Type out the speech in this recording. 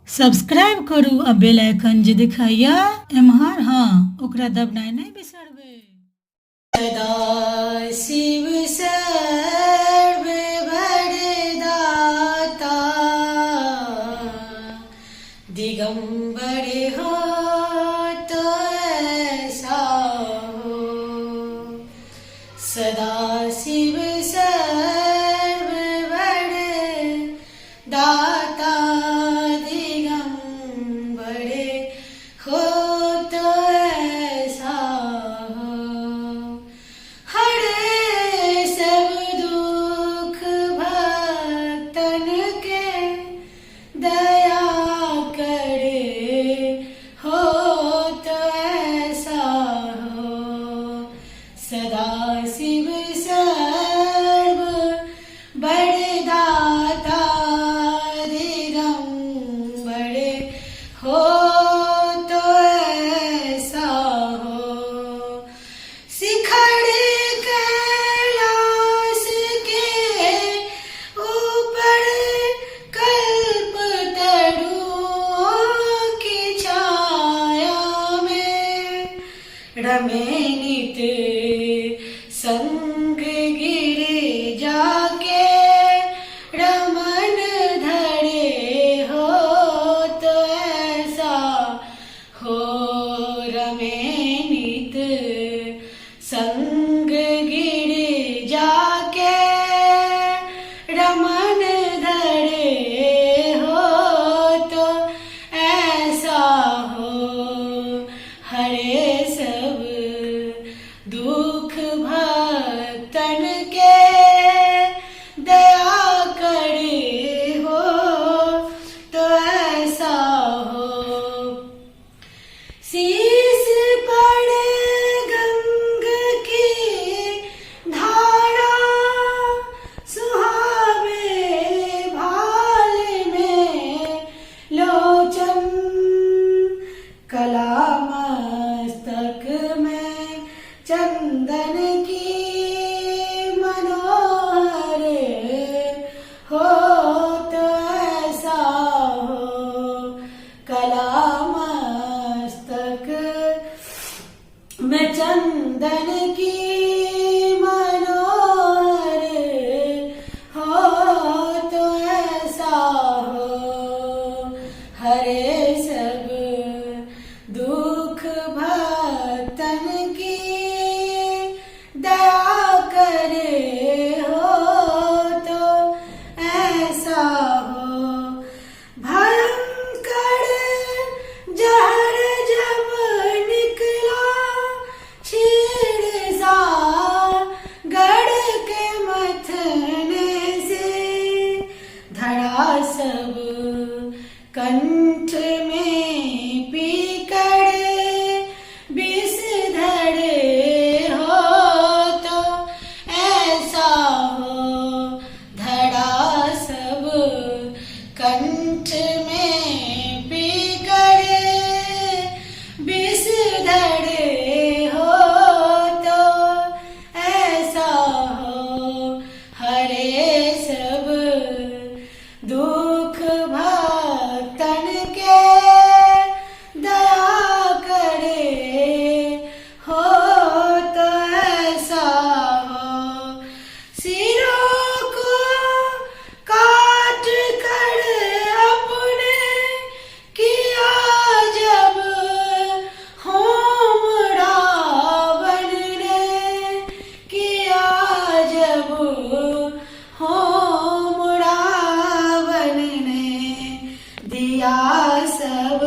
Subscribe करू आ bell icon जे दिखाइया एम्हर ओकरा दबनाइ नहीं बिसरबे। सदा शिव सर्व वरदाता दिगंबर हो तो ऐसा हो। सदा शिव सर्व वरदाता दिगंबर हो तो ऐसा हो। हरे सब दुख भक्तन के दया करे हो तो ऐसा हो। सदा शिव सर्व वरदाता दिगंबर हो तो ऐसा हो। शिखर कैलाश के ऊपर कल्पतरुओं की छाया में रमे नित संग गिरिजा के रमन धरे हो तो ऐसा हो। रमे नित संग गिरिजा के रमन धरे हो तो ऐसा हो। हरे सब दुख भक्तन के दया करे हो तो ऐसा हो। शीश पर गंग की धारा सुहावे भाल में लोचन कला मस्तक में चंदन की मनोहर हो तो ऐसा हो। कला मस्तक में चंदन की मनोहर हो तो ऐसा हो। हरे सब दुख भक्तन की दया करे हो तो ऐसा हो। भयंकर जहर जब निकला छीड़ सा गढ़ के मथने से धड़ा सब कंठ में पीकर विष धरे हो तो ऐसा हो। धड़ा सब कंठ में पीकर विष धरे हो तो ऐसा हो। हरे सब दुख भक्तन के दया करे हो तो ऐसा हो। सिरों को काट कर अपने किया जब होम रावण ने किया जब होम रावण ने दिया सब